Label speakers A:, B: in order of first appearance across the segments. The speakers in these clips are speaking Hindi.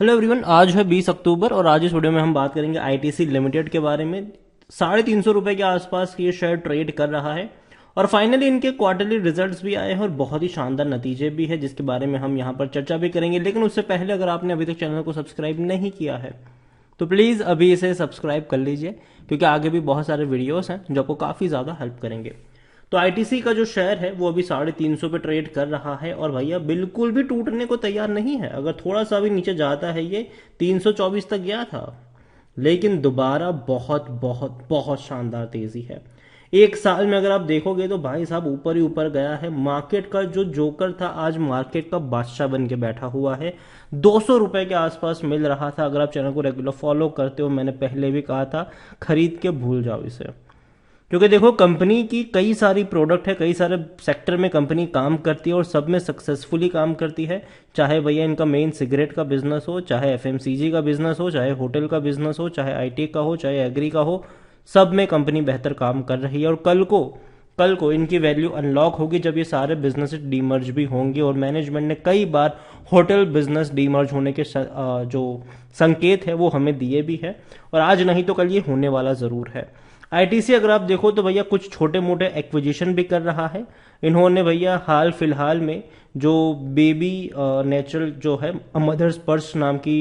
A: हेलो एवरीवन, आज है 20 अक्टूबर और आज इस वीडियो में हम बात करेंगे आईटीसी लिमिटेड के बारे में। 350 रुपए के आसपास ये शेयर ट्रेड कर रहा है और फाइनली इनके क्वार्टरली रिजल्ट्स भी आए हैं और बहुत ही शानदार नतीजे भी है जिसके बारे में हम यहाँ पर चर्चा भी करेंगे। लेकिन उससे पहले अगर आपने अभी तक चैनल को सब्सक्राइब नहीं किया है तो प्लीज़ अभी इसे सब्सक्राइब कर लीजिए, क्योंकि आगे भी बहुत सारे वीडियोस हैं जो आपको काफ़ी ज़्यादा हेल्प करेंगे। तो आईटीसी का जो शेयर है वो अभी 350 पे ट्रेड कर रहा है और भैया बिल्कुल भी टूटने को तैयार नहीं है। अगर थोड़ा सा भी नीचे जाता है, ये 324 तक गया था, लेकिन दोबारा बहुत बहुत बहुत शानदार तेजी है। एक साल में अगर आप देखोगे तो भाई साहब ऊपर ही ऊपर गया है। मार्केट का जो जोकर था आज मार्केट का बादशाह बन के बैठा हुआ है। 200 रुपए के आसपास मिल रहा था। अगर आप चैनल को रेगुलर फॉलो करते हो, मैंने पहले भी कहा था खरीद के भूल जाओ इसे, क्योंकि देखो कंपनी की कई सारी प्रोडक्ट है, कई सारे सेक्टर में कंपनी काम करती है और सब में सक्सेसफुली काम करती है। चाहे भैया इनका मेन सिगरेट का बिजनेस हो, चाहे एफएमसीजी का बिजनेस हो, चाहे होटल का बिजनेस हो, चाहे आईटी का हो, चाहे एग्री का हो, सब में कंपनी बेहतर काम कर रही है। और कल को इनकी वैल्यू अनलॉक होगी जब ये सारे बिजनेस डीमर्ज भी होंगे। और मैनेजमेंट ने कई बार होटल बिजनेस डीमर्ज होने के जो संकेत है वो हमें दिए भी है और आज नहीं तो कल ये होने वाला जरूर है। आईटीसी अगर आप देखो तो भैया कुछ छोटे मोटे एक्विजिशन भी कर रहा है। इन्होंने भैया हाल फिलहाल में जो बेबी नेचुरल जो है मदर्स पर्स नाम की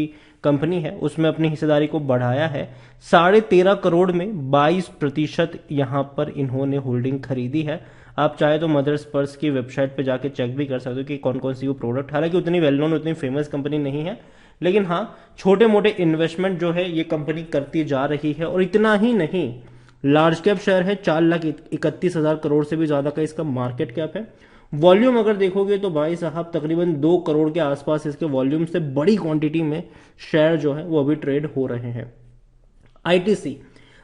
A: कंपनी है उसमें अपनी हिस्सेदारी को बढ़ाया है। 13.5 करोड़ में 22% यहाँ पर इन्होंने होल्डिंग खरीदी है। आप चाहे तो मदर्स पर्स की वेबसाइट पे जाके चेक भी कर सकते हो कि कौन कौन सी वो प्रोडक्ट, हालांकि उतनी वेल नोन उतनी फेमस कंपनी नहीं है, लेकिन हाँ छोटे मोटे इन्वेस्टमेंट जो है ये कंपनी करती जा रही है। और इतना ही नहीं, लार्ज कैप शेयर है, 4,31,000 करोड़ से भी ज्यादा का इसका मार्केट कैप है। वॉल्यूम अगर देखोगे तो भाई साहब तकरीबन 2 करोड़ के आसपास इसके वॉल्यूम से बड़ी क्वांटिटी में शेयर जो है वो अभी ट्रेड हो रहे हैं। आईटीसी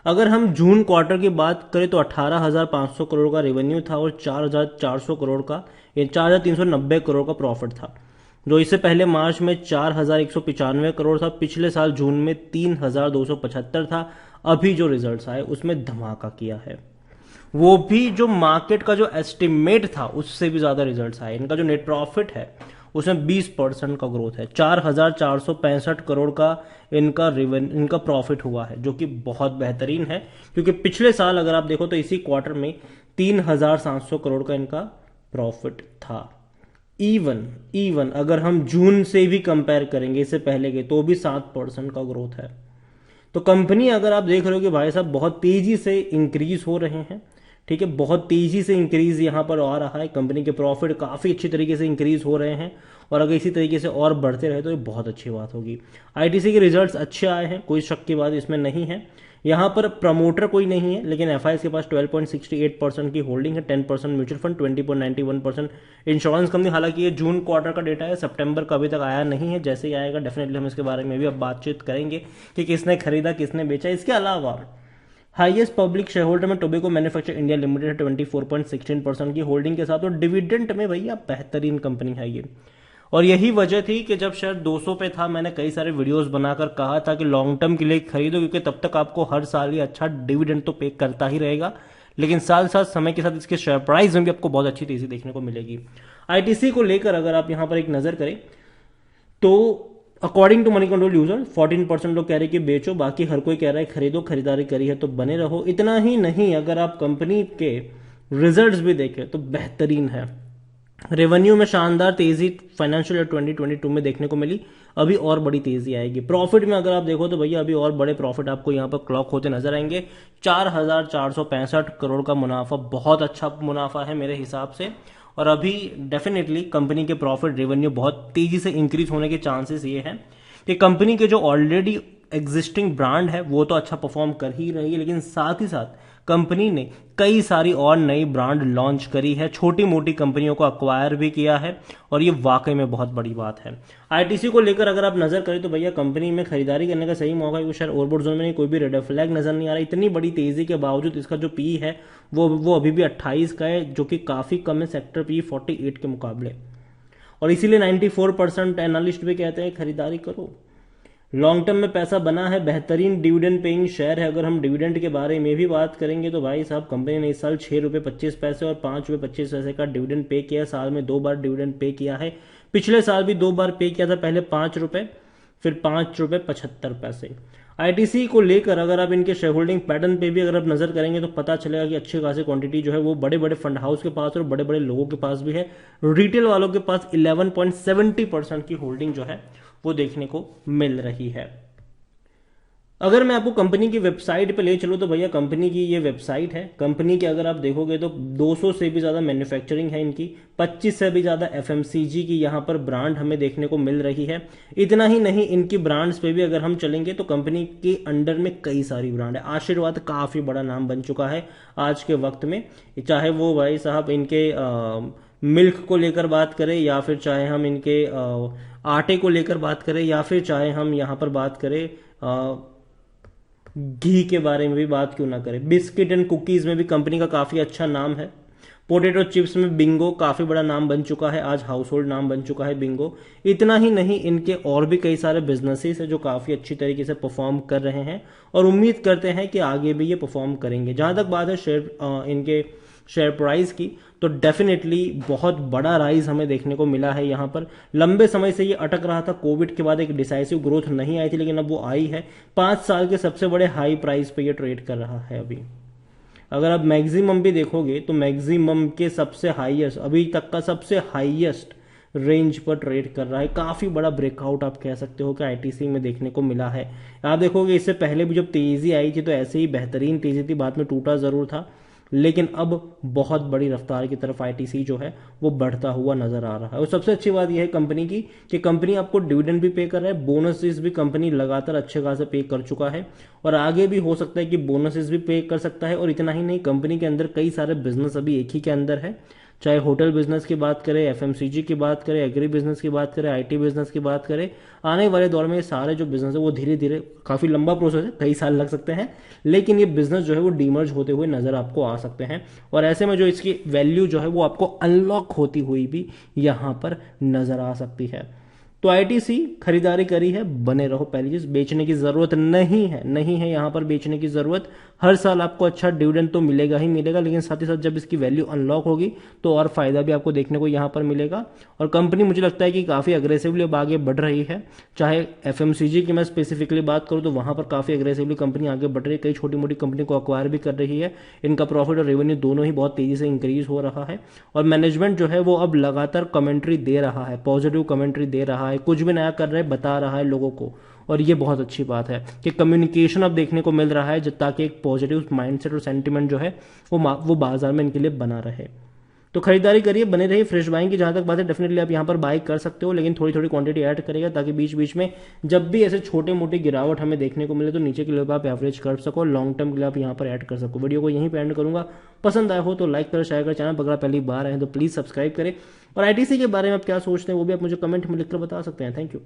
A: अगर हम जून क्वार्टर की बात करें तो 18,500 करोड़ का रेवेन्यू था और 4,400 करोड़ का, ये 4,390 करोड़ का प्रॉफिट था, जो इससे पहले मार्च में 4,195 करोड़ था। पिछले साल जून में 3,275 था। अभी जो रिजल्ट्स आए उसमें धमाका किया है, वो भी जो मार्केट का जो एस्टिमेट था उससे भी ज्यादा रिजल्ट्स आए। इनका जो नेट प्रॉफिट है उसमें 20% का ग्रोथ है। 4,465 करोड़ का इनका प्रॉफिट हुआ है, जो कि बहुत बेहतरीन है, क्योंकि पिछले साल अगर आप देखो तो इसी क्वार्टर में 3,700 करोड़ का इनका प्रॉफिट था। इवन अगर हम जून से भी कंपेयर करेंगे इससे पहले के, तो भी 7% का ग्रोथ है। तो कंपनी अगर आप देख रहे हो कि भाई साहब बहुत तेजी से इंक्रीज हो रहे हैं, ठीक है, बहुत तेजी से इंक्रीज यहां पर आ रहा है। कंपनी के प्रॉफिट काफी अच्छी तरीके से इंक्रीज हो रहे हैं और अगर इसी तरीके से और बढ़ते रहे तो ये बहुत अच्छी बात होगी। आईटीसी के रिजल्ट्स अच्छे आए हैं, कोई शक की बात इसमें नहीं है। यहाँ पर प्रमोटर कोई नहीं है, लेकिन एफआईएस के पास 12.68% की होल्डिंग है, 10% म्यूचुअल फंड, 20.91% इंश्योरेंस कंपनी। हालांकि ये जून क्वार्टर का डेटा है, सितंबर का अभी तक आया नहीं है। जैसे ही आएगा डेफिनेटली हम इसके बारे में भी अब बातचीत करेंगे कि किसने खरीदा किसने बेचा। इसके अलावा हाईएस्ट पब्लिक शेयर होल्डर में टोबैको मैन्युफैक्चर इंडिया लिमिटेड 24.16% की होल्डिंग के साथ, और डिविडेंड में भैया बेहतरीन कंपनी है ये। और यही वजह थी कि जब शेयर 200 पे था मैंने कई सारे वीडियोस बनाकर कहा था कि लॉन्ग टर्म के लिए खरीदो, क्योंकि तब तक आपको हर साल ही अच्छा डिविडेंड तो पे करता ही रहेगा, लेकिन साथ साथ समय के साथ इसके शेयर प्राइस में भी आपको बहुत अच्छी तेजी देखने को मिलेगी। आईटीसी को लेकर अगर आप यहां पर एक नजर करें तो according to Moneycontrol user 14% लोग कह रहे कि बेचो, बाकी हर कोई कह रहा है खरीदो, खरीदारी करी है तो बने रहो। इतना ही नहीं, अगर आप कंपनी के रिजल्ट्स भी देखें तो बेहतरीन है। रेवेन्यू में शानदार तेजी फाइनेंशियल ईयर 2022 में देखने को मिली, अभी और बड़ी तेजी आएगी। प्रॉफिट में अगर आप देखो तो भैया अभी और बड़े प्रॉफिट आपको यहां पर क्लॉक होते नजर आएंगे। 4,465 करोड़ का मुनाफा बहुत अच्छा मुनाफा है मेरे हिसाब से। और अभी डेफिनेटली कंपनी के प्रॉफिट रेवेन्यू बहुत तेजी से इंक्रीज होने के चांसेस ये हैं कि कंपनी के जो ऑलरेडी एग्जिस्टिंग ब्रांड है वो तो अच्छा परफॉर्म कर ही रही है, लेकिन साथ ही साथ कंपनी ने कई सारी और नई ब्रांड लॉन्च करी है, छोटी मोटी कंपनियों को अक्वायर भी किया है, और ये वाकई में बहुत बड़ी बात है। आईटीसी को लेकर अगर आप नजर करें तो भैया कंपनी में खरीदारी करने का सही मौका है। शेयर ओवरबॉट जोन में नहीं, कोई भी रेड फ्लैग नजर नहीं आ रहा। इतनी बड़ी तेजी के बावजूद इसका जो पी है वो अभी भी 28 का है, जो कि काफी कम है सेक्टर पी 48 के मुकाबले, और इसीलिए 94% एनालिस्ट भी कहते हैं खरीदारी करो। लॉन्ग टर्म में पैसा बना है, बेहतरीन डिविडेंड पेइंग शेयर है। अगर हम डिविडेंड के बारे में भी बात करेंगे तो भाई साहब कंपनी ने इस साल 6 रुपये 25 पैसे और 5 रुपये 25 पैसे का डिविडेंड पे किया। साल में 2 बार डिविडेंड पे किया है। पिछले साल भी 2 बार पे किया था, पहले 5 रुपये फिर ₹5.75। आईटीसी को लेकर अगर आप इनके शेयर होल्डिंग पैटर्न पे भी अगर आप नजर करेंगे तो पता चलेगा कि अच्छी खासी क्वांटिटी जो है वो बड़े बड़े फंड हाउस के पास और बड़े बड़े लोगों के पास भी है। रिटेल वालों के पास 11.70% की होल्डिंग जो है वो देखने को मिल रही है। अगर मैं आपको कंपनी की वेबसाइट पे ले चलूँ तो भैया कंपनी की ये वेबसाइट है। कंपनी के अगर आप देखोगे तो 200 से भी ज़्यादा मैन्युफैक्चरिंग है इनकी, 25 से भी ज़्यादा एफएमसीजी की यहाँ पर ब्रांड हमें देखने को मिल रही है। इतना ही नहीं, इनकी ब्रांड्स पे भी अगर हम चलेंगे तो कंपनी के अंडर में कई सारी ब्रांड है। आशीर्वाद काफ़ी बड़ा नाम बन चुका है आज के वक्त में, चाहे वो भाई साहब इनके मिल्क को लेकर बात करें, या फिर चाहे हम इनके आटे को लेकर बात करें, या फिर चाहे हम यहाँ पर बात करें घी के बारे में भी बात क्यों ना करें। बिस्किट एंड कुकीज में भी कंपनी का काफी अच्छा नाम है। पोटैटो चिप्स में बिंगो काफी बड़ा नाम बन चुका है, आज हाउस होल्ड नाम बन चुका है बिंगो। इतना ही नहीं, इनके और भी कई सारे बिजनेसेस है जो काफी अच्छी तरीके से परफॉर्म कर रहे हैं और उम्मीद करते हैं कि आगे भी ये परफॉर्म करेंगे। जहां तक बात है इनके शेयर प्राइस की, तो डेफिनेटली बहुत बड़ा राइज हमें देखने को मिला है। यहाँ पर लंबे समय से ये अटक रहा था, कोविड के बाद एक डिसाइसिव ग्रोथ नहीं आई थी, लेकिन अब वो आई है। 5 साल के सबसे बड़े हाई प्राइस पे ये ट्रेड कर रहा है अभी। अगर आप मैक्सिमम भी देखोगे तो मैक्सिमम के सबसे हाईएस्ट, अभी तक का सबसे हाईएस्ट रेंज पर ट्रेड कर रहा है। काफी बड़ा ब्रेकआउट आप कह सकते हो कि आईटीसी में देखने को मिला है। आप देखोगे इससे पहले भी जब तेजी आई थी तो ऐसे ही बेहतरीन तेजी थी, बाद में टूटा जरूर था, लेकिन अब बहुत बड़ी रफ्तार की तरफ आईटीसी जो है वो बढ़ता हुआ नजर आ रहा है। और सबसे अच्छी बात यह है कंपनी की कि कंपनी आपको डिविडेंड भी पे कर रहा है, बोनसेस भी कंपनी लगातार अच्छे खासे पे कर चुका है और आगे भी हो सकता है कि बोनसेस भी पे कर सकता है। और इतना ही नहीं, कंपनी के अंदर कई सारे बिजनेस अभी एक ही के अंदर है, चाहे होटल बिजनेस की बात करें, एफएमसीजी की बात करें, एग्री बिजनेस की बात करें, आईटी बिजनेस की बात करें। आने वाले दौर में ये सारे जो बिजनेस है वो धीरे धीरे, काफी लंबा प्रोसेस है, कई साल लग सकते हैं, लेकिन ये बिजनेस जो है वो डीमर्ज होते हुए नजर आपको आ सकते हैं। और ऐसे में जो इसकी वैल्यू जो है वो आपको अनलॉक होती हुई भी यहां पर नजर आ सकती है। तो आईटीसी खरीदारी करी है, बने रहो। पहली चीज, बेचने की जरूरत नहीं है, नहीं है यहां पर बेचने की जरूरत। हर साल आपको अच्छा डिविडेंड तो मिलेगा ही मिलेगा, लेकिन साथ ही साथ जब इसकी वैल्यू अनलॉक होगी तो और फायदा भी आपको देखने को यहां पर मिलेगा। और कंपनी मुझे लगता है कि काफी अग्रेसिवली अब आगे बढ़ रही है। चाहे एफएमसीजी की मैं स्पेसिफिकली बात करूं तो वहां पर काफी अग्रेसिवली कंपनी आगे बढ़ रही है, कई छोटी मोटी कंपनी को अक्वायर भी कर रही है। इनका प्रॉफिट और रेवेन्यू दोनों ही बहुत तेजी से इंक्रीज हो रहा है और मैनेजमेंट जो है वो अब लगातार कमेंट्री दे रहा है, पॉजिटिव कमेंट्री दे रहा है, कुछ भी नया कर रहे बता रहा है लोगों को। और ये बहुत अच्छी बात है कि कम्युनिकेशन अब देखने को मिल रहा है, ताकि एक पॉजिटिव माइंडसेट और सेंटीमेंट जो है वो बाजार में इनके लिए बना रहे। तो खरीदारी करिए, बने रहिए। फ्रेश बाइंग की जहां तक बात है, डेफिनेटली आप यहां पर बाई कर सकते हो, लेकिन थोड़ी थोड़ी क्वांटिटी ऐड करेगा ताकि बीच बीच में जब भी ऐसे छोटे मोटे गिरावट हमें देखने को मिले तो नीचे के लिए आप एवरेज कर सको, लॉन्ग टर्म के लिए आप यहां पर ऐड कर सको। वीडियो को यहीं पे एंड करूंगा। पसंद आया हो तो लाइक करें, शेयर करें। चैनल पर अगर पहली बार आए तो प्लीज सब्सक्राइब करें। और आईटीसी के बारे में आप क्या सोचते हैं वो भी आप मुझे कमेंट में लिखकर बता सकते हैं। Thank you.